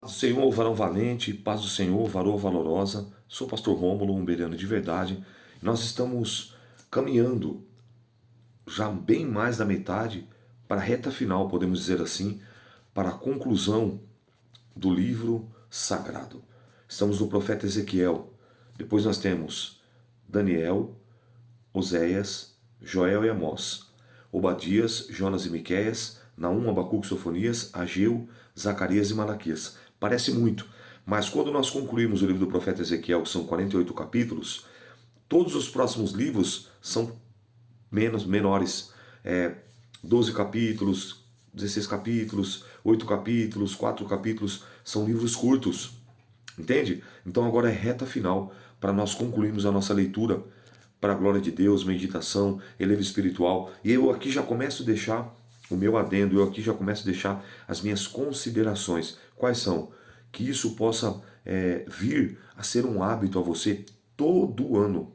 Do Senhor, varão valente, paz do Senhor, varoa valorosa. Sou o pastor Rômulo, um bereano de verdade. Nós estamos caminhando já bem mais da metade para a reta final, podemos dizer assim, para a conclusão do livro sagrado. Estamos no profeta Ezequiel. Depois nós temos Daniel, Oséias, Joel e Amós, Obadias, Jonas e Miqueias, Naum, Abacuque, Sofonias, Ageu, Zacarias e Malaquias. Parece muito, mas quando nós concluímos o livro do profeta Ezequiel, que são 48 capítulos, todos os próximos livros são menores. 12 capítulos, 16 capítulos, 8 capítulos, 4 capítulos, são livros curtos. Entende? Então agora é reta final para nós concluirmos a nossa leitura para a glória de Deus, meditação, elevo espiritual. E eu aqui já começo a deixar o meu adendo, eu aqui já começo a deixar as minhas considerações. Quais são? Que isso possa vir a ser um hábito a você todo ano,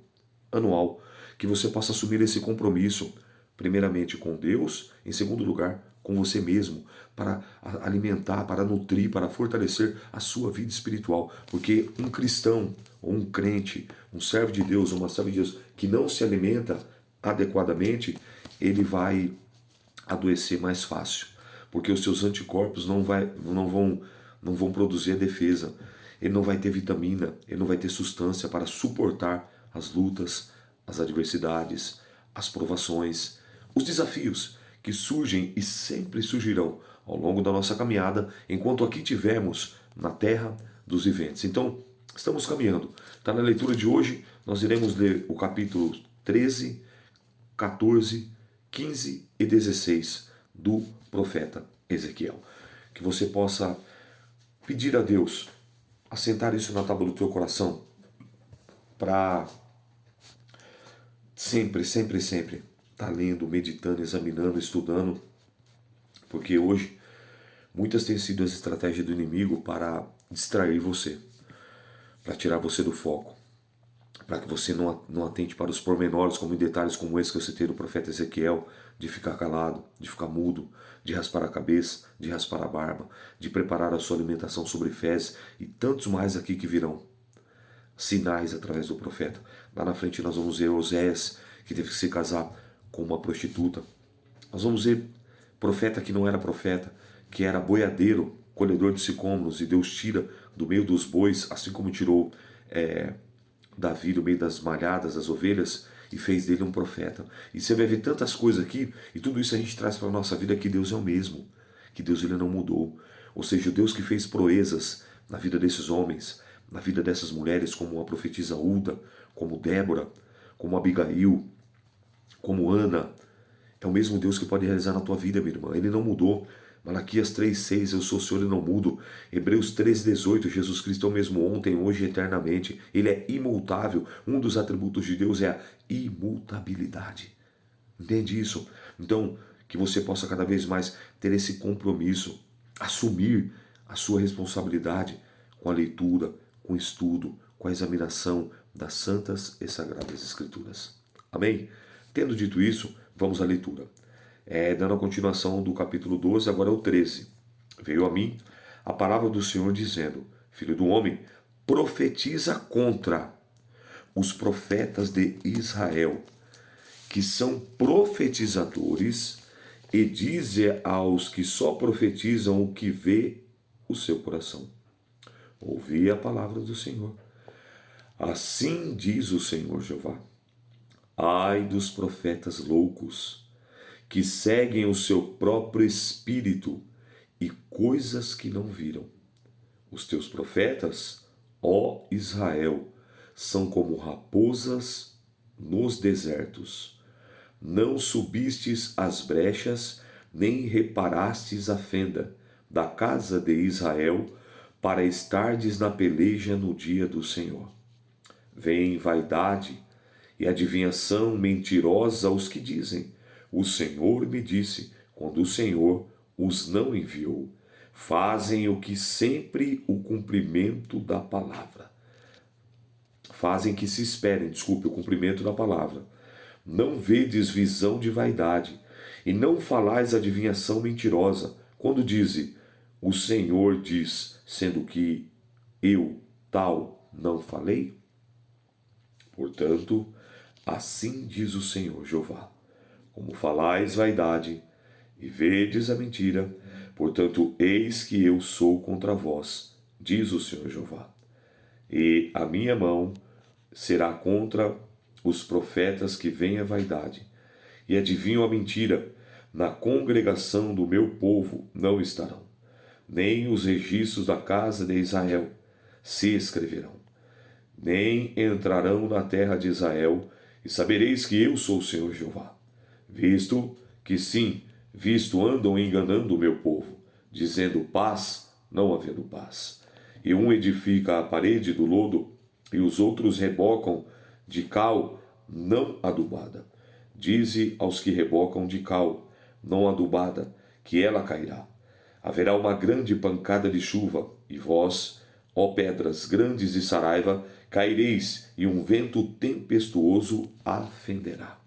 anual. Que você possa assumir esse compromisso, primeiramente com Deus, em segundo lugar, com você mesmo, para alimentar, para nutrir, para fortalecer a sua vida espiritual. Porque um cristão, ou um crente, um servo de Deus, uma serva de Deus, que não se alimenta adequadamente, ele vai adoecer mais fácil. Porque os seus anticorpos não vão produzir a defesa. Ele não vai ter vitamina, ele não vai ter substância para suportar as lutas, as adversidades, as provações, os desafios que surgem e sempre surgirão ao longo da nossa caminhada, enquanto aqui tivermos na terra dos viventes. Então, estamos caminhando. Está na leitura de hoje, nós iremos ler o capítulo 13, 14, 15 e 16 do profeta Ezequiel. Que você possa pedir a Deus, assentar isso na tábua do teu coração, para sempre estar lendo, meditando, examinando, estudando, porque hoje muitas têm sido as estratégias do inimigo para distrair você, para tirar você do foco, para que você não atente para os pormenores, como em detalhes como esse que eu citei do profeta Ezequiel, de ficar calado, de ficar mudo, de raspar a cabeça, de raspar a barba, de preparar a sua alimentação sobre fezes e tantos mais aqui que virão. Sinais através do profeta. Lá na frente nós vamos ver Oséias, que teve que se casar com uma prostituta. Nós vamos ver profeta que não era profeta, que era boiadeiro, colhedor de sicômoros, e Deus tira do meio dos bois, assim como tirou Davi do meio das malhadas, das ovelhas, e fez dele um profeta. E você vai ver tantas coisas aqui, e tudo isso a gente traz para a nossa vida, que Deus é o mesmo, que Deus ele não mudou. Ou seja, o Deus que fez proezas na vida desses homens, na vida dessas mulheres, como a profetisa Hulda, como Débora, como Abigail, como Ana, é o mesmo Deus que pode realizar na tua vida, minha irmã. Ele não mudou. Malaquias 3,6, eu sou o Senhor e não mudo. Hebreus 13,18, Jesus Cristo é o mesmo ontem, hoje e eternamente. Ele é imutável. Um dos atributos de Deus é a imutabilidade. Entende isso? Então, que você possa cada vez mais ter esse compromisso, assumir a sua responsabilidade com a leitura, com o estudo, com a examinação das santas e sagradas escrituras. Amém? Tendo dito isso, vamos à leitura. Dando a continuação do capítulo 12, agora é o 13. Veio a mim a palavra do Senhor dizendo: Filho do homem, profetiza contra os profetas de Israel, que são profetizadores, e dize aos que só profetizam o que vê o seu coração. Ouvi a palavra do Senhor. Assim diz o Senhor Jeová: ai dos profetas loucos, que seguem o seu próprio espírito e coisas que não viram. Os teus profetas, ó Israel, são como raposas nos desertos. Não subistes as brechas, nem reparastes a fenda da casa de Israel, para estardes na peleja no dia do Senhor. Vem vaidade e adivinhação mentirosa os que dizem: o Senhor me disse, quando o Senhor os não enviou. Fazem o que sempre o cumprimento da palavra. Fazem que se esperem, o cumprimento da palavra. Não vedes visão de vaidade, e não falais adivinhação mentirosa, quando dize: o Senhor diz, sendo que eu tal não falei? Portanto, assim diz o Senhor Jeová: como falais vaidade e vedes a mentira, portanto, eis que eu sou contra vós, diz o Senhor Jeová. E a minha mão será contra os profetas que veem a vaidade e adivinham a mentira. Na congregação do meu povo não estarão, nem os registros da casa de Israel se escreverão, nem entrarão na terra de Israel, e sabereis que eu sou o Senhor Jeová. Visto andam enganando o meu povo, dizendo paz, não havendo paz. E um edifica a parede do lodo, e os outros rebocam de cal não adubada. Dize aos que rebocam de cal não adubada, que ela cairá. Haverá uma grande pancada de chuva, e vós, ó pedras grandes de Saraiva, caireis, e um vento tempestuoso a fenderá.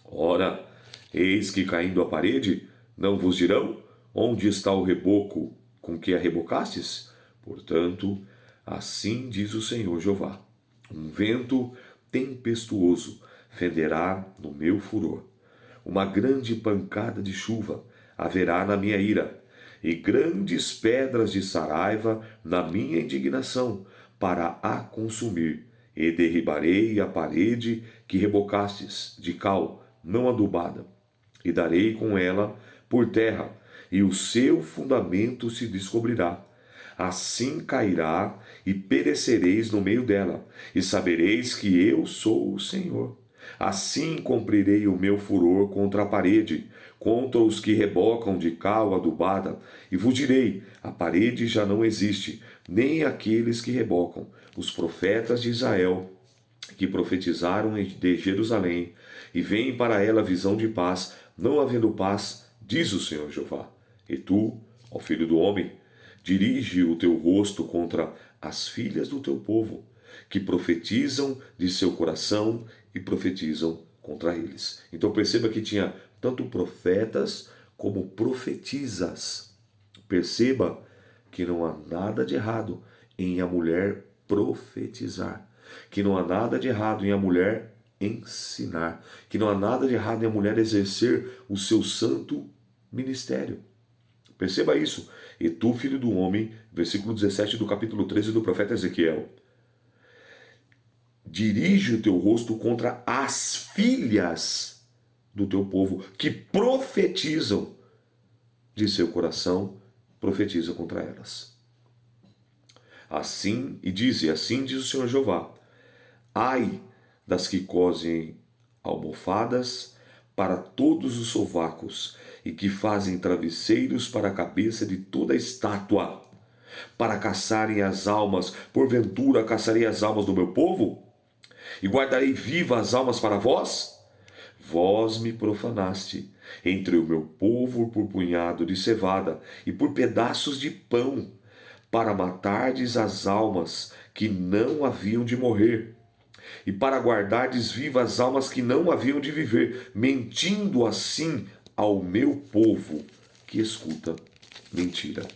Ora, eis que caindo a parede, não vos dirão, onde está o reboco com que a rebocastes? Portanto, assim diz o Senhor Jeová: um vento tempestuoso fenderá no meu furor. Uma grande pancada de chuva haverá na minha ira, e grandes pedras de Saraiva na minha indignação, para a consumir. E derribarei a parede que rebocastes de cal não adubada, e darei com ela por terra, e o seu fundamento se descobrirá. Assim cairá, e perecereis no meio dela, e sabereis que eu sou o Senhor. Assim cumprirei o meu furor contra a parede, contra os que rebocam de cal adubada, e vos direi: a parede já não existe, nem aqueles que rebocam, os profetas de Israel, que profetizaram de Jerusalém, e veem para ela visão de paz, não havendo paz, diz o Senhor Jeová. E tu, ó filho do homem, dirige o teu rosto contra as filhas do teu povo, que profetizam de seu coração e profetizam contra eles. Então perceba que tinha tanto profetas como profetisas. Perceba que não há nada de errado em a mulher profetizar, que não há nada de errado em a mulher ensinar, que não há nada de errado em a mulher exercer o seu santo ministério. Perceba isso. E tu, filho do homem, versículo 17 do capítulo 13 do profeta Ezequiel, dirige o teu rosto contra as filhas do teu povo, que profetizam de seu coração, profetiza contra elas. Assim diz o Senhor Jeová: ai das que cosem almofadas para todos os sovacos, e que fazem travesseiros para a cabeça de toda estátua, para caçarem as almas. Porventura caçarei as almas do meu povo? E guardarei vivas as almas para vós? Vós me profanaste entre o meu povo por punhado de cevada e por pedaços de pão, para matardes as almas que não haviam de morrer, e para guardardes vivas as almas que não haviam de viver, mentindo assim ao meu povo que escuta mentira.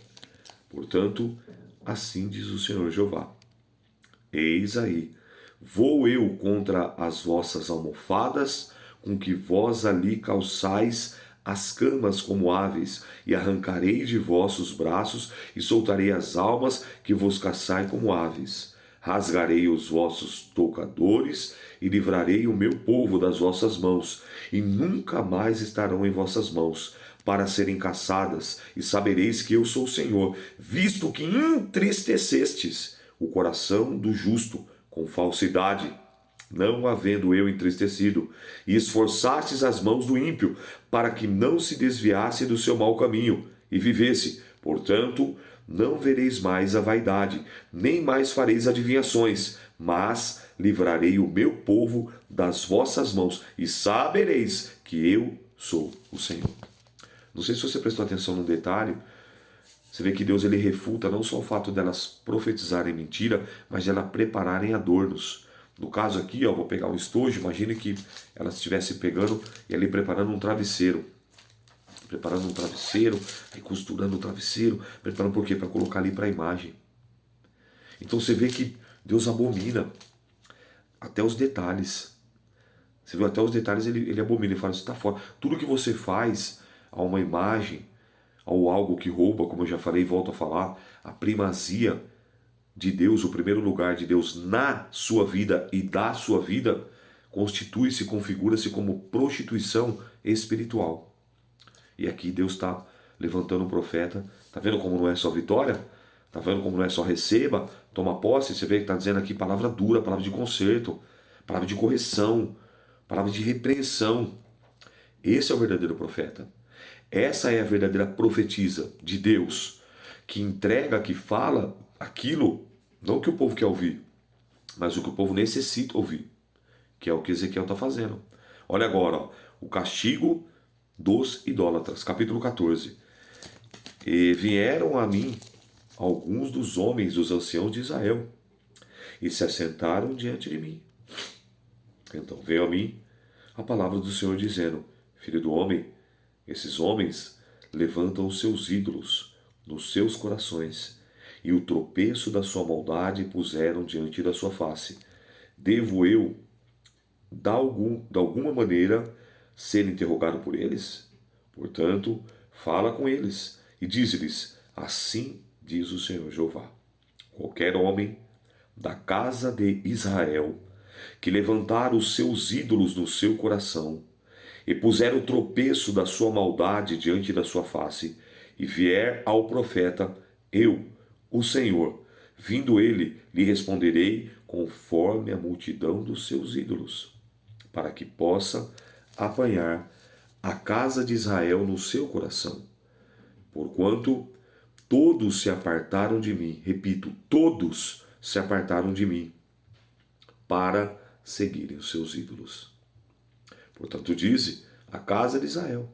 Portanto, assim diz o Senhor Jeová: eis aí, vou eu contra as vossas almofadas, com que vós ali calçais as camas como aves, e arrancarei de vossos braços, e soltarei as almas que vos caçai como aves. Rasgarei os vossos toucadores, e livrarei o meu povo das vossas mãos, e nunca mais estarão em vossas mãos, para serem caçadas, e sabereis que eu sou o Senhor, visto que entristecestes o coração do justo com falsidade, não havendo eu entristecido, e esforçastes as mãos do ímpio, para que não se desviasse do seu mau caminho, e vivesse. Portanto, não vereis mais a vaidade, nem mais fareis adivinhações, mas livrarei o meu povo das vossas mãos, e sabereis que eu sou o Senhor. Não sei se você prestou atenção num detalhe. Você vê que Deus ele refuta não só o fato delas profetizarem mentira, mas de elas prepararem adornos. No caso aqui, vou pegar um estojo, imagine que elas estivessem pegando e ali preparando um travesseiro. preparando um travesseiro, aí costurando o travesseiro, preparando por quê? Para colocar ali para a imagem. Então você vê que Deus abomina até os detalhes. Você viu, até os detalhes ele abomina, ele fala, você está fora. Tudo que você faz a uma imagem, ou algo que rouba, como eu já falei e volto a falar, a primazia de Deus, o primeiro lugar de Deus na sua vida e da sua vida, constitui-se, configura-se como prostituição espiritual. E aqui Deus está levantando um profeta. Está vendo como não é só vitória? Está vendo como não é só receba, toma posse? Você vê que está dizendo aqui palavra dura, palavra de conserto, palavra de correção, palavra de repreensão. Esse é o verdadeiro profeta. Essa é a verdadeira profetisa de Deus, que entrega, que fala aquilo, não que o povo quer ouvir, mas o que o povo necessita ouvir, que é o que Ezequiel está fazendo. Olha agora, ó, o castigo dos idólatras, capítulo 14. E vieram a mim alguns dos homens dos anciãos de Israel, e se assentaram diante de mim. Então veio a mim a palavra do Senhor dizendo, filho do homem, esses homens levantam os seus ídolos nos seus corações, e o tropeço da sua maldade puseram diante da sua face. Devo eu, de alguma maneira, ser interrogado por eles? Portanto, fala com eles e diz-lhes, assim diz o Senhor Jeová. Qualquer homem da casa de Israel que levantar os seus ídolos no seu coração e puser o tropeço da sua maldade diante da sua face e vier ao profeta, eu, o Senhor, vindo ele, lhe responderei conforme a multidão dos seus ídolos, para que possa apanhar a casa de Israel no seu coração. Porquanto todos se apartaram de mim, repito, todos se apartaram de mim, para seguirem os seus ídolos. Portanto, dize a casa de Israel,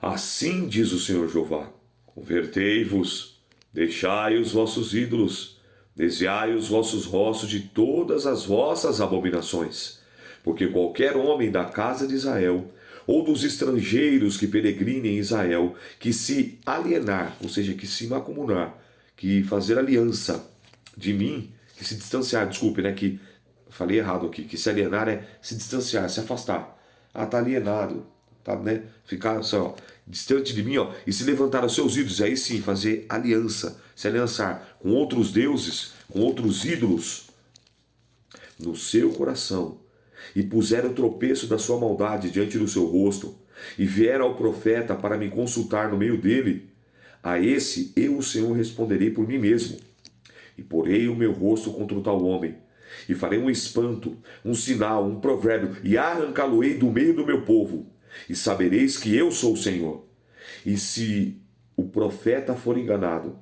assim diz o Senhor Jeová, convertei-vos, deixai os vossos ídolos, desviai os vossos rostos de todas as vossas abominações, porque qualquer homem da casa de Israel, ou dos estrangeiros que peregrinem em Israel, que se alienar, ou seja, que se macumunar, que fazer aliança de mim, que se distanciar, desculpe, né, que falei errado aqui, que se alienar é se distanciar, se afastar. Ah, tá alienado, tá, né? Ficar só distante de mim, ó, e se levantar os seus ídolos, aí sim fazer aliança, se aliançar com outros deuses, com outros ídolos no seu coração, e puser o tropeço da sua maldade diante do seu rosto, e vier ao profeta para me consultar no meio dele, a esse eu, o Senhor, responderei por mim mesmo, e porei o meu rosto contra o tal homem, e farei um espanto, um sinal, um provérbio, e arrancá-lo-ei do meio do meu povo, e sabereis que eu sou o Senhor. E se o profeta for enganado,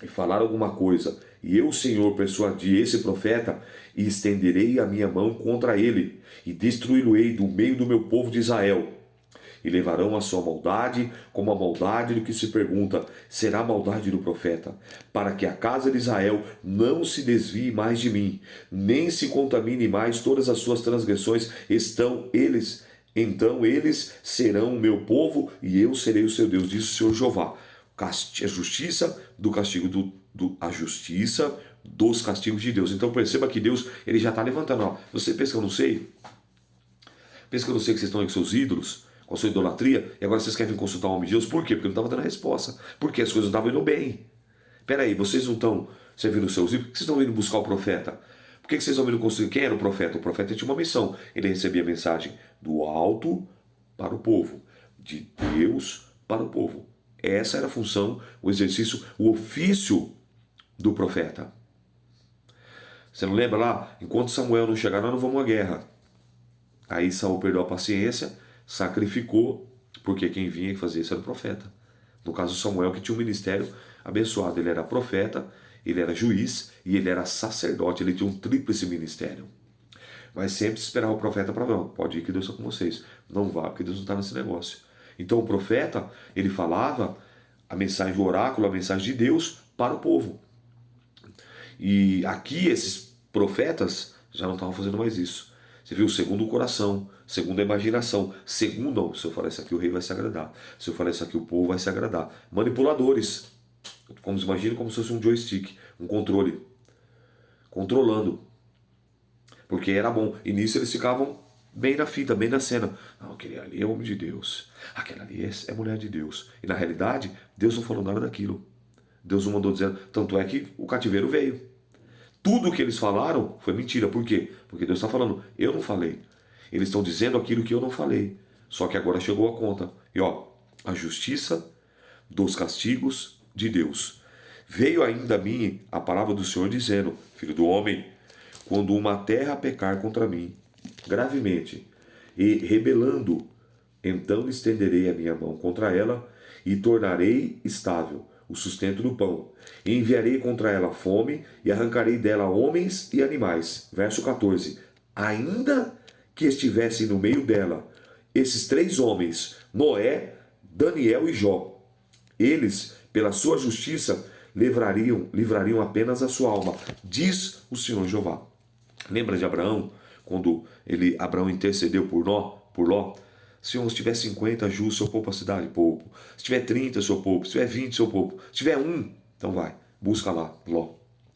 e falar alguma coisa, e eu, Senhor, persuadi esse profeta, e estenderei a minha mão contra ele, e destruí-lo-ei do meio do meu povo de Israel. E levarão a sua maldade como a maldade do que se pergunta, será a maldade do profeta, para que a casa de Israel não se desvie mais de mim, nem se contamine mais todas as suas transgressões, então eles serão o meu povo, e eu serei o seu Deus, diz o Senhor Jeová. A justiça do castigo a justiça dos castigos de Deus. Então perceba que Deus ele já está levantando. Ó. Você pensa que eu não sei? Pensa que eu não sei que vocês estão aí com seus ídolos, com a sua idolatria, e agora vocês querem consultar o homem de Deus? Por quê? Porque não estava dando a resposta. Porque as coisas não estavam indo bem. Peraí, vocês não estão servindo os seus ídolos? Por que vocês estão indo buscar o profeta? Por que vocês estão indo construir? Quem era o profeta? O profeta tinha uma missão. Ele recebia a mensagem do alto para o povo, de Deus para o povo. Essa era a função, o exercício, o ofício do profeta. Você não lembra lá? Enquanto Samuel não chegar, nós não vamos à guerra. Aí Saul perdeu a paciência, sacrificou, porque quem vinha fazer isso era o profeta. No caso Samuel, que tinha um ministério abençoado. Ele era profeta, ele era juiz e ele era sacerdote. Ele tinha um tríplice ministério. Mas sempre esperar o profeta para não. Pode ir que Deus está com vocês. Não vá, porque Deus não está nesse negócio. Então o profeta, ele falava a mensagem do oráculo, a mensagem de Deus para o povo. E aqui esses profetas já não estavam fazendo mais isso. Você viu, segundo o coração, segundo a imaginação. Segundo, não, se eu falar isso aqui, o rei vai se agradar. Se eu falar isso aqui, o povo vai se agradar. Manipuladores. Imagina como se fosse um joystick, um controle. Controlando. Porque era bom. E nisso eles ficavam bem na fita, bem na cena. Não, aquele ali é homem de Deus. Aquela ali é mulher de Deus. E na realidade, Deus não falou nada daquilo. Deus não mandou dizendo. Tanto é que o cativeiro veio. Tudo o que eles falaram foi mentira. Por quê? Porque Deus está falando, eu não falei. Eles estão dizendo aquilo que eu não falei. Só que agora chegou a conta. E ó, a justiça dos castigos de Deus. Veio ainda a mim a palavra do Senhor dizendo, filho do homem, quando uma terra pecar contra mim, gravemente, e rebelando, então estenderei a minha mão contra ela e tornarei estável o sustento do pão. E enviarei contra ela fome e arrancarei dela homens e animais. Verso 14. Ainda que estivessem no meio dela esses três homens, Noé, Daniel e Jó, eles, pela sua justiça, livrariam apenas a sua alma, diz o Senhor Jeová. Lembra de Abraão, quando Abraão intercedeu por Ló? Senhor, se tiver 50 justos, eu poupo a cidade? Poupo. Se tiver 30, eu poupo. Se tiver 20, eu poupo. Se tiver um, então vai, busca lá, Ló.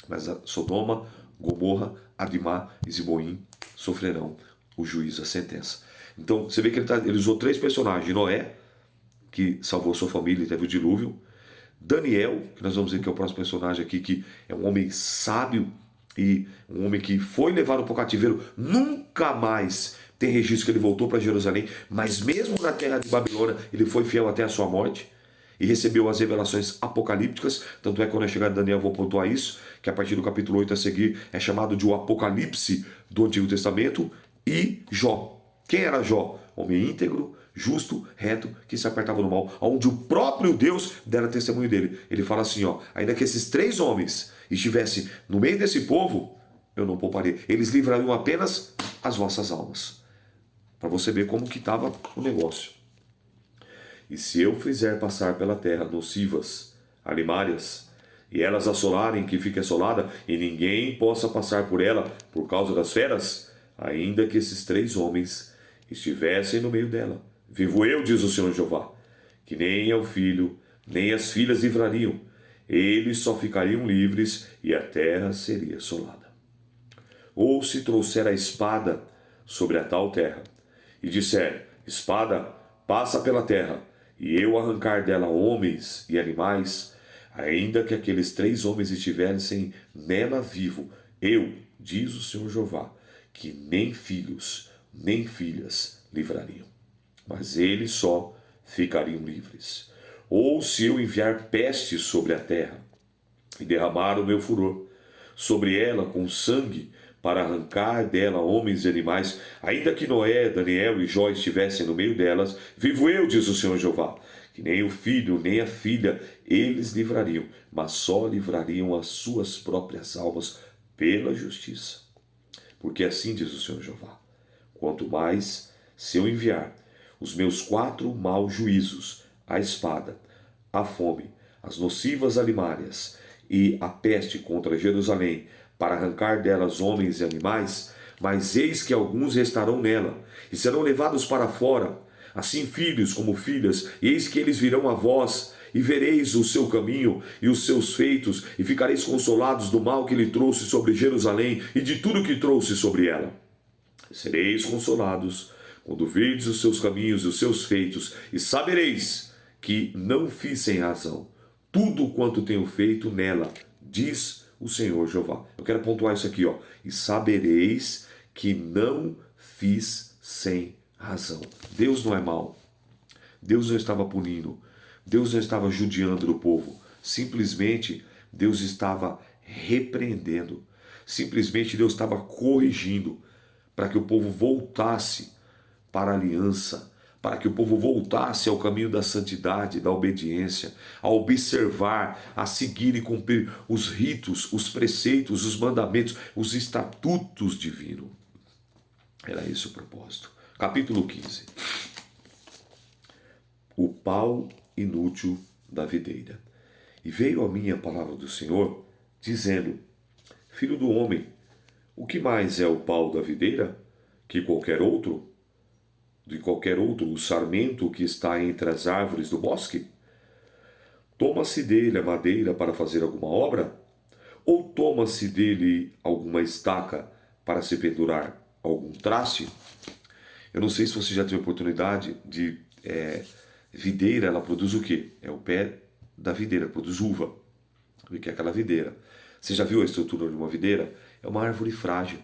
Mas a Sodoma, Gomorra, Adimá e Ziboim sofrerão o juízo, a sentença. Então, você vê que ele usou três personagens. Noé, que salvou sua família e teve o dilúvio. Daniel, que nós vamos ver que é o próximo personagem aqui, que é um homem sábio e um homem que foi levado para o cativeiro, nunca mais tem registro que ele voltou para Jerusalém, mas mesmo na terra de Babilônia, ele foi fiel até a sua morte e recebeu as revelações apocalípticas. Tanto é que quando eu chegar em Daniel, eu vou pontuar isso, que a partir do capítulo 8 a seguir é chamado de o Apocalipse do Antigo Testamento. E Jó. Quem era Jó? Homem íntegro, justo, reto, que se apertava no mal, onde o próprio Deus dera testemunho dele. Ele fala assim, ó, ainda que esses três homens estivessem no meio desse povo, eu não pouparei. Eles livrariam apenas as vossas almas. Para você ver como que estava o negócio. E se eu fizer passar pela terra nocivas, alimárias, e elas assolarem que fique assolada, e ninguém possa passar por ela por causa das feras, ainda que esses três homens estivessem no meio dela, vivo eu, diz o Senhor Jeová, que nem o filho, nem as filhas livrariam, eles só ficariam livres e a terra seria assolada. Ou se trouxer a espada sobre a tal terra, e disser, espada, passa pela terra, e eu arrancar dela homens e animais, ainda que aqueles três homens estivessem nela vivo, eu, diz o Senhor Jeová, que nem filhos, nem filhas livrariam, mas eles só ficariam livres. Ou se eu enviar peste sobre a terra, e derramar o meu furor sobre ela com sangue, para arrancar dela homens e animais, ainda que Noé, Daniel e Jó estivessem no meio delas, vivo eu, diz o Senhor Jeová, que nem o filho nem a filha eles livrariam, mas só livrariam as suas próprias almas pela justiça. Porque assim diz o Senhor Jeová, quanto mais se eu enviar os meus 4 maus juízos, a espada, a fome, as nocivas alimárias e a peste contra Jerusalém, para arrancar delas homens e animais, mas eis que alguns restarão nela, e serão levados para fora, assim filhos como filhas, e eis que eles virão a vós, e vereis o seu caminho e os seus feitos, e ficareis consolados do mal que ele trouxe sobre Jerusalém, e de tudo que trouxe sobre ela. Sereis consolados, quando virdes os seus caminhos e os seus feitos, e sabereis que não fiz sem razão tudo quanto tenho feito nela, diz o Senhor Jeová. Eu quero pontuar isso aqui, ó. E sabereis que não fiz sem razão. Deus não é mau. Deus não estava punindo. Deus não estava judiando do povo. Simplesmente Deus estava repreendendo. Simplesmente Deus estava corrigindo para que o povo voltasse para a aliança, para que o povo voltasse ao caminho da santidade, da obediência, a observar, a seguir e cumprir os ritos, os preceitos, os mandamentos, os estatutos divinos. Era esse o propósito. Capítulo 15. O pau inútil da videira. E veio a mim a palavra do Senhor, dizendo, filho do homem, o que mais é o pau da videira que qualquer outro? de qualquer outro o sarmento que está entre as árvores do bosque? Toma-se dele a madeira para fazer alguma obra? Ou toma-se dele alguma estaca para se pendurar algum traste? Eu não sei se você já teve oportunidade de... videira, ela produz o quê? É o pé da videira, produz uva. O que é aquela videira? Você já viu a estrutura de uma videira? É uma árvore frágil.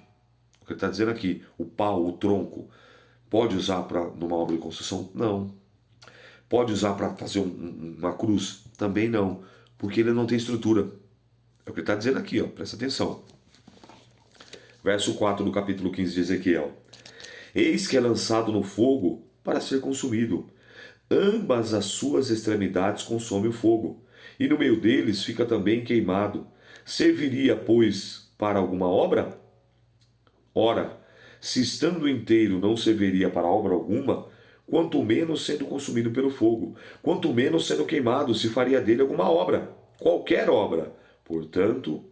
O que ele está dizendo aqui, o pau, o tronco, pode usar para numa obra de construção? Não. Pode usar para fazer uma cruz? Também não, porque ele não tem estrutura. É o que ele está dizendo aqui, ó, presta atenção. Verso 4 do capítulo 15 de Ezequiel. Eis que é lançado no fogo para ser consumido. Ambas as suas extremidades consome o fogo, e no meio deles fica também queimado. Serviria, pois, para alguma obra? Ora, se estando inteiro não serviria para obra alguma, quanto menos sendo consumido pelo fogo, quanto menos sendo queimado, se faria dele alguma obra, qualquer obra. Portanto,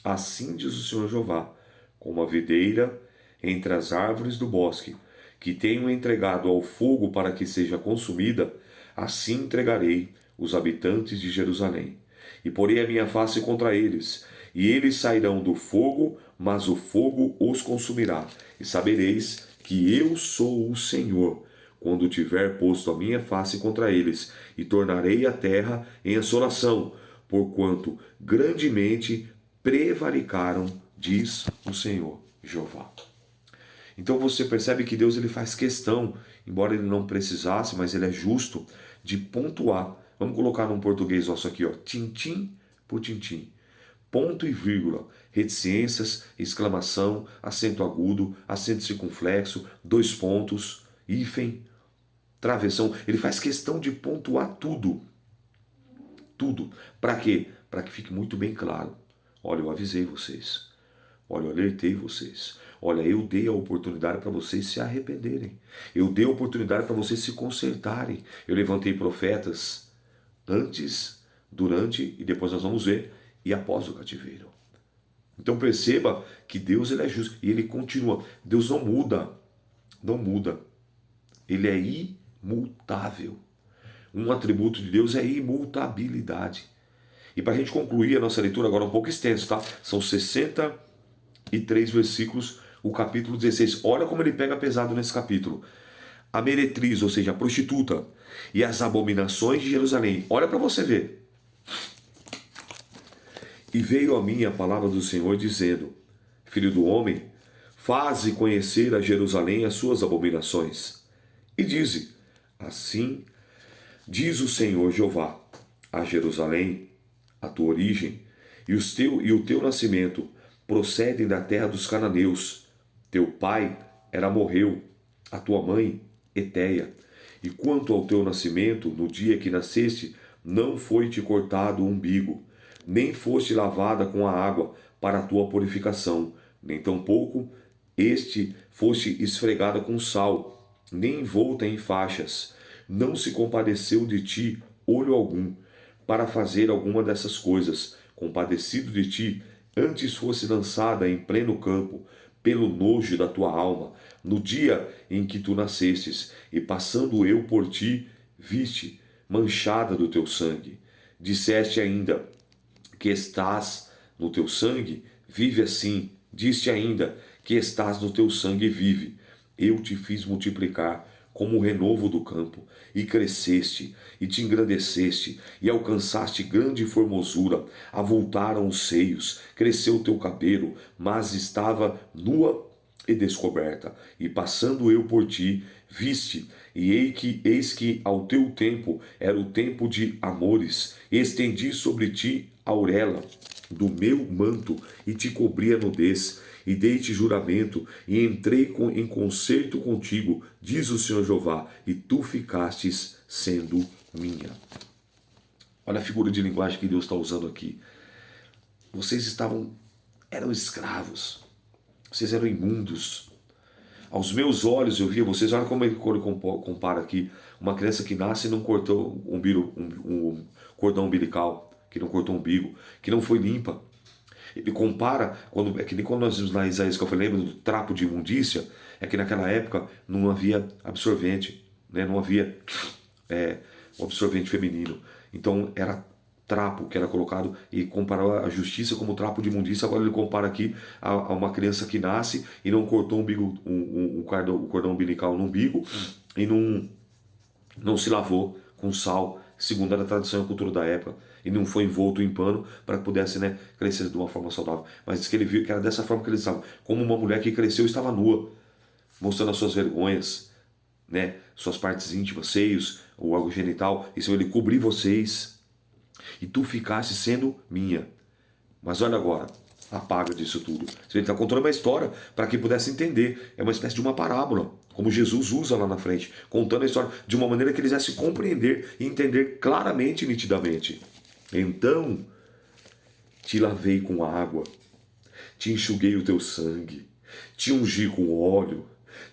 assim diz o Senhor Jeová, como a videira entre as árvores do bosque, que tenho entregado ao fogo para que seja consumida, assim entregarei os habitantes de Jerusalém. E porei a minha face contra eles, e eles sairão do fogo, mas o fogo os consumirá. E sabereis que eu sou o Senhor, quando tiver posto a minha face contra eles, e tornarei a terra em assolação, porquanto grandemente prevaricaram, diz o Senhor Jeová. Então você percebe que Deus ele faz questão, embora ele não precisasse, mas ele é justo, de pontuar. Vamos colocar num português nosso aqui, ó, tintim por tintim. Ponto e vírgula, reticências, exclamação, acento agudo, acento circunflexo, dois pontos, hífen, travessão. Ele faz questão de pontuar tudo. Tudo. Para quê? Para que fique muito bem claro. Olha, eu avisei vocês. Olha, eu alertei vocês. Olha, eu dei a oportunidade para vocês se arrependerem. Eu dei a oportunidade para vocês se consertarem. Eu levantei profetas antes, durante e depois nós vamos ver, e após o cativeiro. Então perceba que Deus ele é justo e ele continua. Deus não muda. Não muda. Ele é imutável. Um atributo de Deus é imutabilidade. E para a gente concluir a nossa leitura, agora um pouco extenso, tá? São 63 versículos, o capítulo 16. Olha como ele pega pesado nesse capítulo. A meretriz, ou seja, a prostituta, e as abominações de Jerusalém. Olha para você ver. E veio a mim a palavra do Senhor dizendo: Filho do homem, faze conhecer a Jerusalém as suas abominações. E dize: Assim diz o Senhor Jeová, a Jerusalém, a tua origem e o teu nascimento procedem da terra dos cananeus. Teu pai era amorreu, a tua mãe Eteia. E quanto ao teu nascimento, no dia que nasceste, não foi-te cortado o umbigo, nem foste lavada com a água para a tua purificação, nem tampouco foste esfregada com sal, nem envolta em faixas. Não se compadeceu de ti olho algum, para fazer alguma dessas coisas. Compadecido de ti, antes fosse lançada em pleno campo, pelo nojo da tua alma, no dia em que tu nascestes, e passando eu por ti, viste manchada do teu sangue. Disseste ainda que estás no teu sangue, vive assim. Diste ainda que estás no teu sangue, vive. Eu te fiz multiplicar como o renovo do campo, e cresceste, e te engrandeceste, e alcançaste grande formosura, avultaram os seios, cresceu o teu cabelo, mas estava nua e descoberta. E passando eu por ti, viste, e eis que ao teu tempo era o tempo de amores, estendi sobre ti a auréola do meu manto, e te cobri a nudez, e dei-te juramento, e entrei em concerto contigo, diz o Senhor Jeová, e tu ficastes sendo minha. Olha a figura de linguagem que Deus está usando aqui. Vocês eram escravos, vocês eram imundos. Aos meus olhos eu via vocês, olha como ele compara aqui, uma criança que nasce e não cortou um cordão umbilical, que não cortou o umbigo, que não foi limpa. Ele compara, é que nem quando nós vimos lá em Isaías, que eu falei, lembra do trapo de imundícia? É que naquela época não havia absorvente, né? Não havia o absorvente feminino. Então era trapo que era colocado, e comparou a justiça como trapo de imundícia. Agora ele compara aqui a uma criança que nasce e não cortou o cordão umbilical no umbigo e não se lavou com sal, segundo a tradição e a cultura da época, e não foi envolto em pano para que pudesse, né, crescer de uma forma saudável. Mas diz que ele viu que era dessa forma que ele estava, como uma mulher que cresceu e estava nua, mostrando as suas vergonhas, né, suas partes íntimas, seios, o órgão genital, e se ele cobrir vocês, e tu ficasse sendo minha. Mas olha agora, apaga disso tudo. Ele está contando uma história para que pudesse entender. É uma espécie de uma parábola, como Jesus usa lá na frente, contando a história de uma maneira que eles pudessem compreender e entender claramente e nitidamente. Então, te lavei com água, te enxuguei o teu sangue, te ungi com óleo,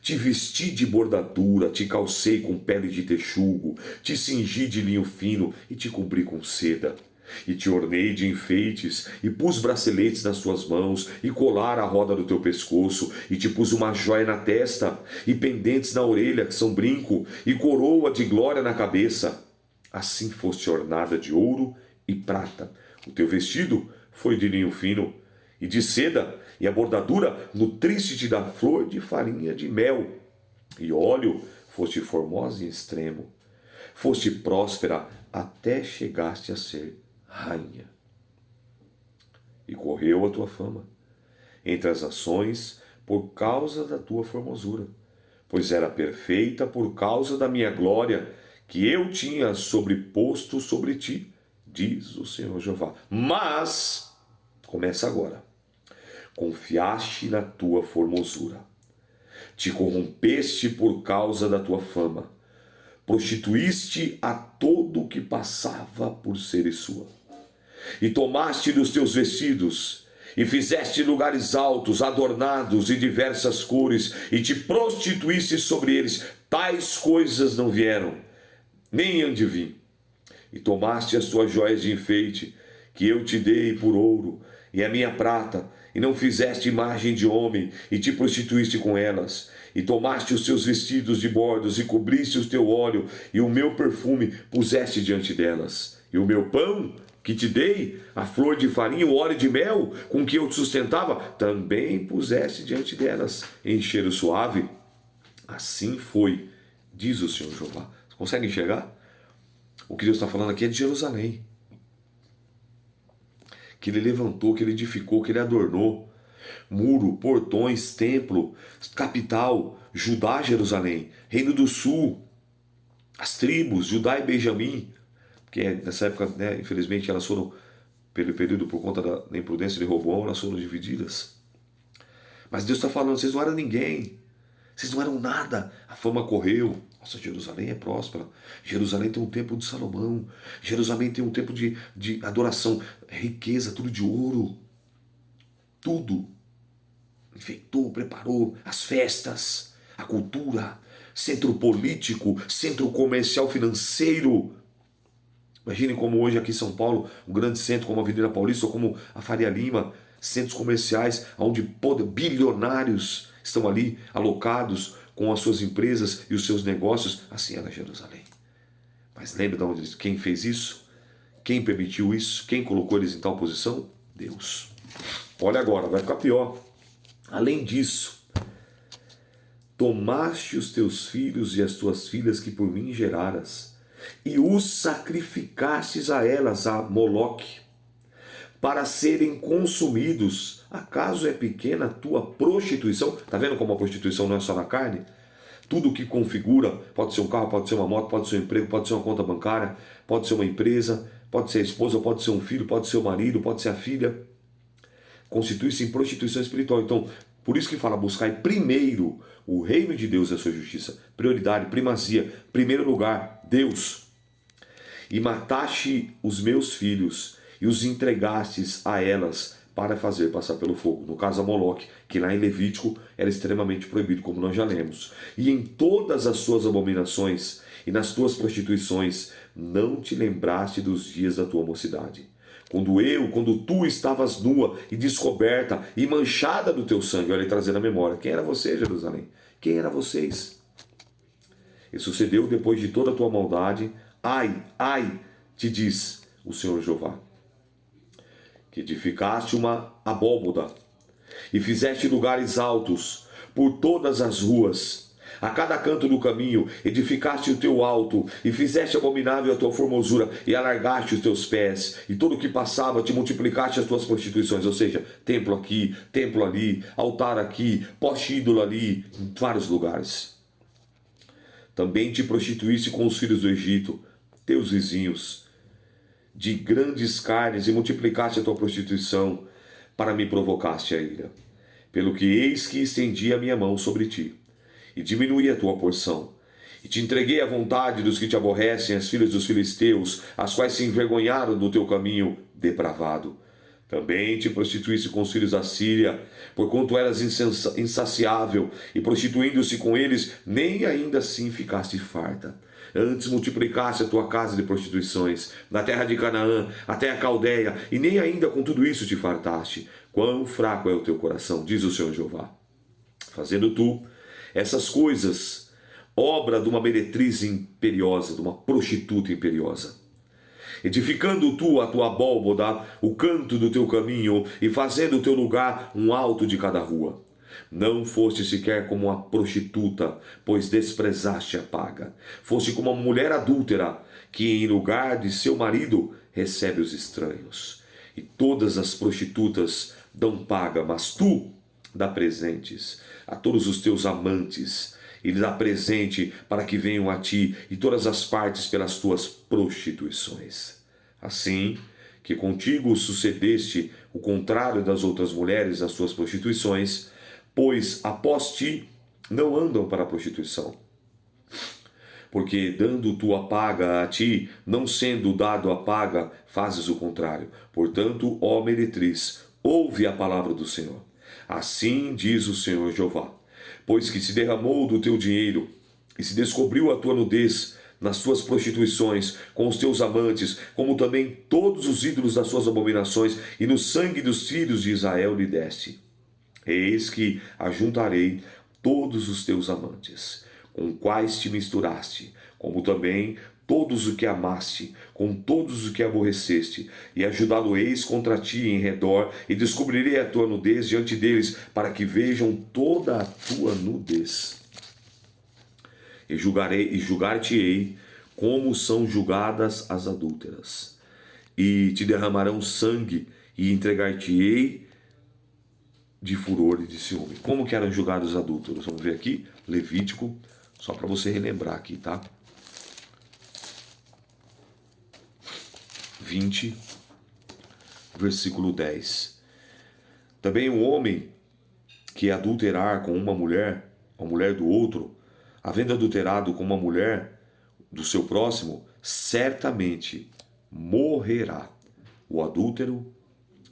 te vesti de bordadura, te calcei com pele de texugo, te cingi de linho fino e te cobri com seda. E te ornei de enfeites, e pus braceletes nas tuas mãos, e colar à roda do teu pescoço, e te pus uma joia na testa, e pendentes na orelha, que são brinco, e coroa de glória na cabeça. Assim foste ornada de ouro e prata. O teu vestido foi de linho fino, e de seda, e a bordadura nutriste-te da flor de farinha de mel. E óleo, foste formosa em extremo. Foste próspera até chegaste a ser rainha. E correu a tua fama entre as nações por causa da tua formosura, pois era perfeita por causa da minha glória, que eu tinha sobreposto sobre ti, diz o Senhor Jeová. Mas, começa agora, confiaste na tua formosura, te corrompeste por causa da tua fama, prostituíste a todo o que passava por seres sua, e tomaste dos teus vestidos, e fizeste lugares altos, adornados de diversas cores, e te prostituíste sobre eles. Tais coisas não vieram, nem hão de vir. E tomaste as tuas joias de enfeite, que eu te dei por ouro, e a minha prata, e não fizeste imagem de homem, e te prostituíste com elas. E tomaste os teus vestidos de bordos, e cobriste o teu óleo, e o meu perfume puseste diante delas. E o meu pão que te dei, a flor de farinha, o óleo de mel, com que eu te sustentava, também puseste diante delas, em cheiro suave. Assim foi, diz o Senhor Jeová. Você consegue enxergar? O que Deus está falando aqui é de Jerusalém, que ele levantou, que ele edificou, que ele adornou. Muro, portões, templo, capital, Judá, Jerusalém, Reino do Sul, as tribos, Judá e Benjamim, porque nessa época, né, infelizmente, elas foram, pelo período, por conta da imprudência de Roboão, elas foram divididas. Mas Deus está falando, vocês não eram ninguém, vocês não eram nada, a fama correu. Nossa, Jerusalém é próspera, Jerusalém tem um templo de Salomão, Jerusalém tem um templo de adoração, riqueza, tudo de ouro, tudo. Enfeitou, preparou as festas, a cultura, centro político, centro comercial financeiro. Imaginem como hoje aqui em São Paulo, um grande centro como a Avenida Paulista ou como a Faria Lima, centros comerciais onde bilionários estão ali alocados com as suas empresas e os seus negócios. Assim era Jerusalém. Mas lembra de onde, quem fez isso? Quem permitiu isso? Quem colocou eles em tal posição? Deus. Olha agora, vai ficar pior. Além disso, tomaste os teus filhos e as tuas filhas que por mim geraras, e os sacrificastes a elas, a Moloque, para serem consumidos. Acaso é pequena a tua prostituição? Está vendo como a prostituição não é só na carne? Tudo que configura, pode ser um carro, pode ser uma moto, pode ser um emprego, pode ser uma conta bancária, pode ser uma empresa, pode ser a esposa, pode ser um filho, pode ser o marido, pode ser a filha. Constitui-se em prostituição espiritual. Então, por isso que fala, buscai primeiro o reino de Deus e a sua justiça. Prioridade, primazia, primeiro lugar, Deus. E mataste os meus filhos e os entregastes a elas para fazer passar pelo fogo. No caso a Moloque, que lá em Levítico era extremamente proibido, como nós já lemos. E em todas as suas abominações e nas tuas prostituições não te lembraste dos dias da tua mocidade, quando tu estavas nua e descoberta e manchada do teu sangue. Olha ele trazendo a memória. Quem era você, Jerusalém? Quem eram vocês? E sucedeu depois de toda a tua maldade, ai, ai, te diz o Senhor Jeová, que edificaste uma abóboda e fizeste lugares altos por todas as ruas. A cada canto do caminho edificaste o teu alto e fizeste abominável a tua formosura e alargaste os teus pés, e todo o que passava te multiplicaste as tuas prostituições, ou seja, templo aqui, templo ali, altar aqui, poste ídolo ali, em vários lugares. Também te prostituíste com os filhos do Egito, teus vizinhos, de grandes carnes, e multiplicaste a tua prostituição, para me provocaste a ira. Pelo que eis que estendi a minha mão sobre ti, e diminuí a tua porção, e te entreguei à vontade dos que te aborrecem, as filhas dos filisteus, as quais se envergonharam do teu caminho depravado. Também te prostituíste com os filhos da Síria, porquanto eras insaciável, e prostituindo-se com eles, nem ainda assim ficaste farta. Antes multiplicaste a tua casa de prostituições, na terra de Canaã, até a Caldeia, e nem ainda com tudo isso te fartaste. Quão fraco é o teu coração, diz o Senhor Jeová. Fazendo tu essas coisas, obra de uma meretriz imperiosa, de uma prostituta imperiosa, edificando tu a tua abóboda, o canto do teu caminho, e fazendo o teu lugar um alto de cada rua. Não foste sequer como uma prostituta, pois desprezaste a paga. Foste como uma mulher adúltera, que em lugar de seu marido recebe os estranhos. E todas as prostitutas dão paga, mas tu dá presentes a todos os teus amantes, e lhes dá presente para que venham a ti, e todas as partes pelas tuas prostituições. Assim que contigo sucedeste o contrário das outras mulheres, as suas prostituições, pois após ti não andam para a prostituição. Porque dando tu a paga a ti, não sendo dado a paga, fazes o contrário. Portanto, ó meretriz, ouve a palavra do Senhor. Assim diz o Senhor Jeová: pois que se derramou do teu dinheiro e se descobriu a tua nudez nas tuas prostituições com os teus amantes, como também todos os ídolos das suas abominações, e no sangue dos filhos de Israel lhe deste. Eis que ajuntarei todos os teus amantes, com quais te misturaste, como também todos os que amaste, com todos os que aborreceste, e ajudá-lo-eis contra ti em redor, e descobrirei a tua nudez diante deles, para que vejam toda a tua nudez. E julgar-te-ei como são julgadas as adúlteras, e te derramarão sangue, e entregar-te-ei de furor e de ciúme. Como que eram julgados os adúlteros? Vamos ver aqui, Levítico, só para você relembrar aqui, tá? 20, versículo 10. Também o homem que adulterar com uma mulher, a mulher do outro, havendo adulterado com uma mulher do seu próximo, certamente morrerá o adúltero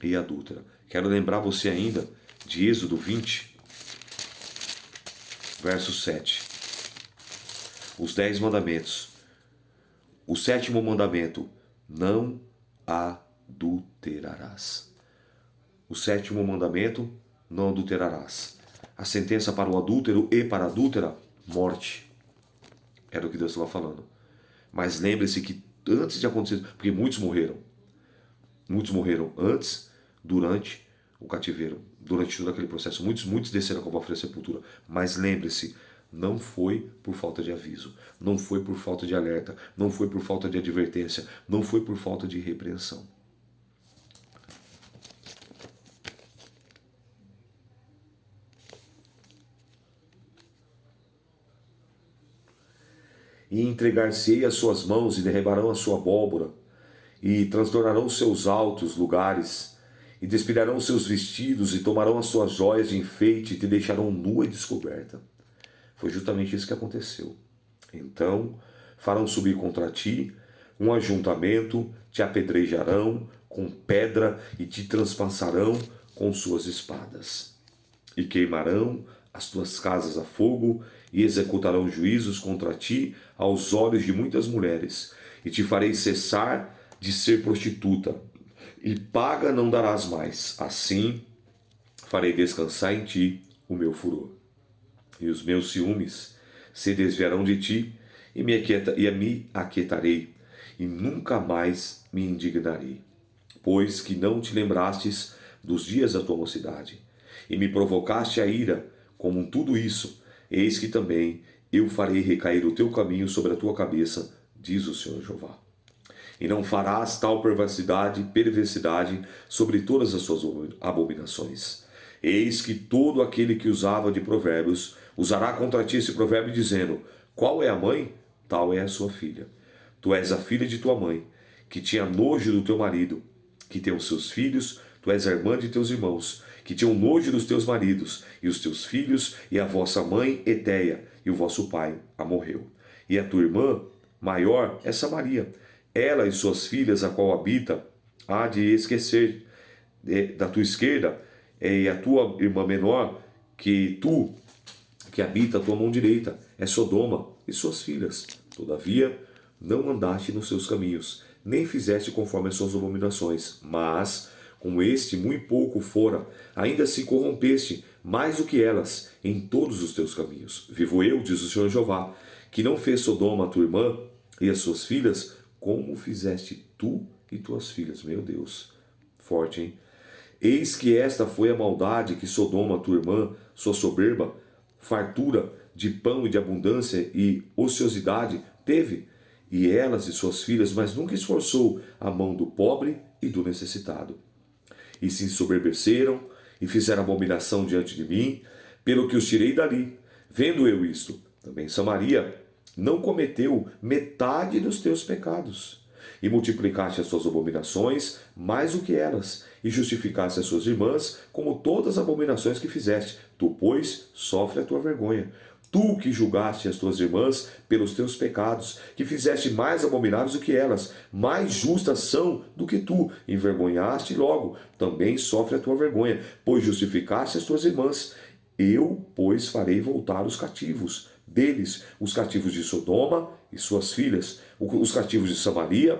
e a adúltera. Quero lembrar você ainda de Êxodo 20, verso 7. Os 10 mandamentos. O 7º mandamento: não adulterarás. O 7º mandamento: não adulterarás. A sentença para o adúltero e para a adúltera: morte. Era o que Deus estava falando. Mas lembre-se que antes de acontecer, porque muitos morreram antes, durante o cativeiro, durante todo aquele processo, muitos desceram a cova fria da sepultura. Mas lembre-se, não foi por falta de aviso, não foi por falta de alerta, não foi por falta de advertência, não foi por falta de repreensão. E entregar-se-ei às suas mãos, e derribarão a sua abóbora, e transtornarão os seus altos lugares, e despirarão os seus vestidos, e tomarão as suas joias de enfeite, e te deixarão nua e descoberta. Foi justamente isso que aconteceu. Então farão subir contra ti um ajuntamento, te apedrejarão com pedra, e te transpassarão com suas espadas. E queimarão as tuas casas a fogo, e executarão juízos contra ti aos olhos de muitas mulheres, e te farei cessar de ser prostituta, e paga não darás mais. Assim farei descansar em ti o meu furor. E os meus ciúmes se desviarão de ti, e me aquietarei, e nunca mais me indignarei. Pois que não te lembrastes dos dias da tua mocidade, e me provocaste a ira, como tudo isso, eis que também eu farei recair o teu caminho sobre a tua cabeça, diz o Senhor Jeová. E não farás tal perversidade sobre todas as suas abominações. Eis que todo aquele que usava de provérbios usará contra ti esse provérbio, dizendo: qual é a mãe? Tal é a sua filha. Tu és a filha de tua mãe, que tinha nojo do teu marido, que tem os seus filhos. Tu és a irmã de teus irmãos, que tinham nojo dos teus maridos, e os teus filhos, e a vossa mãe Eteia, e o vosso pai amorreu. E a tua irmã maior é Samaria, ela e suas filhas, a qual habita, há de esquecer da tua esquerda, e a tua irmã menor, que habita a tua mão direita, é Sodoma e suas filhas. Todavia, não andaste nos seus caminhos, nem fizeste conforme as suas abominações, mas, com este muito pouco fora, ainda se corrompeste mais do que elas em todos os teus caminhos. Vivo eu, diz o Senhor Jeová, que não fez Sodoma a tua irmã e as suas filhas, como fizeste tu e tuas filhas. Meu Deus, forte, hein? Eis que esta foi a maldade que Sodoma, tua irmã, sua soberba, fartura de pão e de abundância e ociosidade teve, e elas e suas filhas, mas nunca esforçou a mão do pobre e do necessitado. E se ensoberbeceram e fizeram abominação diante de mim, pelo que os tirei dali. Vendo eu isto, também Samaria não cometeu metade dos teus pecados. E multiplicaste as suas abominações mais do que elas, e justificaste as suas irmãs como todas as abominações que fizeste. Tu, pois, sofre a tua vergonha. Tu que julgaste as tuas irmãs pelos teus pecados, que fizeste mais abomináveis do que elas, mais justas são do que tu, envergonhaste logo, também sofre a tua vergonha, pois justificaste as tuas irmãs. Eu, pois, farei voltar os cativos deles, os cativos de Sodoma e suas filhas, os cativos de Samaria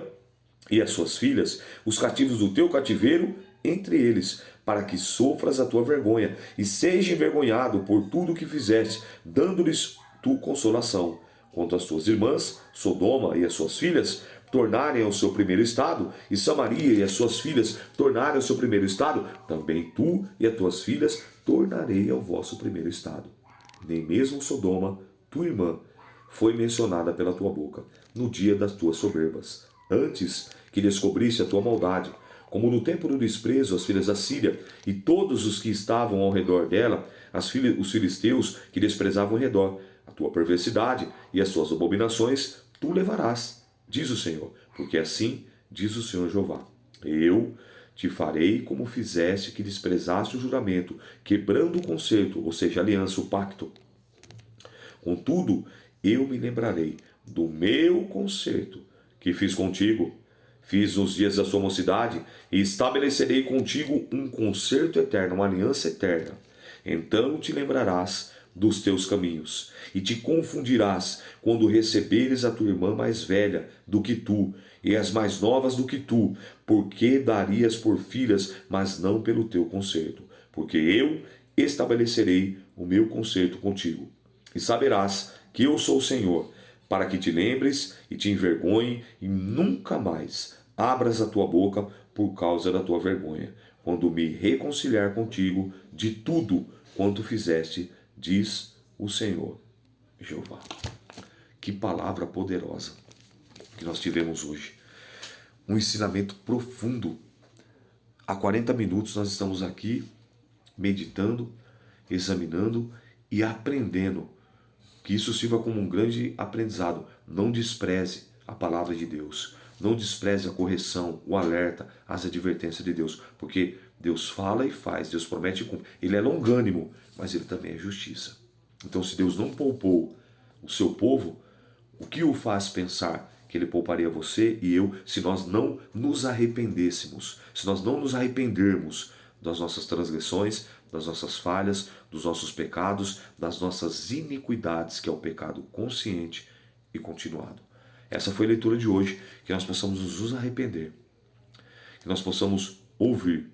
e as suas filhas, os cativos do teu cativeiro entre eles, para que sofras a tua vergonha e seja envergonhado por tudo o que fizeste, dando-lhes tu consolação. Quanto às tuas irmãs, Sodoma e as suas filhas, tornarem ao seu primeiro estado, e Samaria e as suas filhas tornarem ao seu primeiro estado, também tu e as tuas filhas tornarei ao vosso primeiro estado. Nem mesmo Sodoma, tua irmã, foi mencionada pela tua boca, no dia das tuas soberbas, antes que descobrisse a tua maldade, como no tempo do desprezo as filhas da Síria e todos os que estavam ao redor dela, os filisteus que desprezavam ao redor. A tua perversidade e as tuas abominações tu levarás, diz o Senhor, porque assim diz o Senhor Jeová. Eu te farei como fizeste que desprezaste o juramento, quebrando o concerto, ou seja, a aliança, o pacto. Contudo, eu me lembrarei do meu concerto que fiz contigo, fiz nos dias da sua mocidade, e estabelecerei contigo um concerto eterno, uma aliança eterna. Então te lembrarás dos teus caminhos, e te confundirás quando receberes a tua irmã mais velha do que tu, e as mais novas do que tu, porque darias por filhas, mas não pelo teu concerto, porque eu estabelecerei o meu concerto contigo. E saberás que eu sou o Senhor, para que te lembres e te envergonhe e nunca mais abras a tua boca por causa da tua vergonha, quando me reconciliar contigo de tudo quanto fizeste, diz o Senhor Jeová. Que palavra poderosa que nós tivemos hoje. Um ensinamento profundo. Há 40 minutos nós estamos aqui meditando, examinando e aprendendo. Que isso sirva como um grande aprendizado. Não despreze a palavra de Deus. Não despreze a correção, o alerta, as advertências de Deus. Porque Deus fala e faz, Deus promete e cumpre. Ele é longânimo, mas ele também é justiça. Então, se Deus não poupou o seu povo, o que o faz pensar que ele pouparia você e eu se nós não nos arrependêssemos, se nós não nos arrependermos das nossas transgressões, das nossas falhas, dos nossos pecados, das nossas iniquidades, que é o pecado consciente e continuado. Essa foi a leitura de hoje, que nós possamos nos arrepender. que nós possamos ouvir.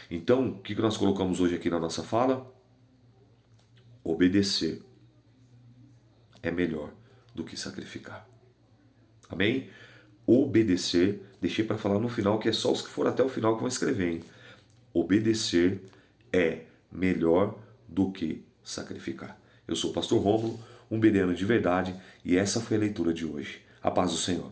Então, o que nós colocamos hoje aqui na nossa fala? Obedecer é melhor do que sacrificar. Amém? Obedecer, deixei para falar no final, que é só os que foram até o final que vão escrever, hein? Obedecer é melhor do que sacrificar. Eu sou o pastor Rômulo, um bereano de verdade, e essa foi a leitura de hoje. A paz do Senhor.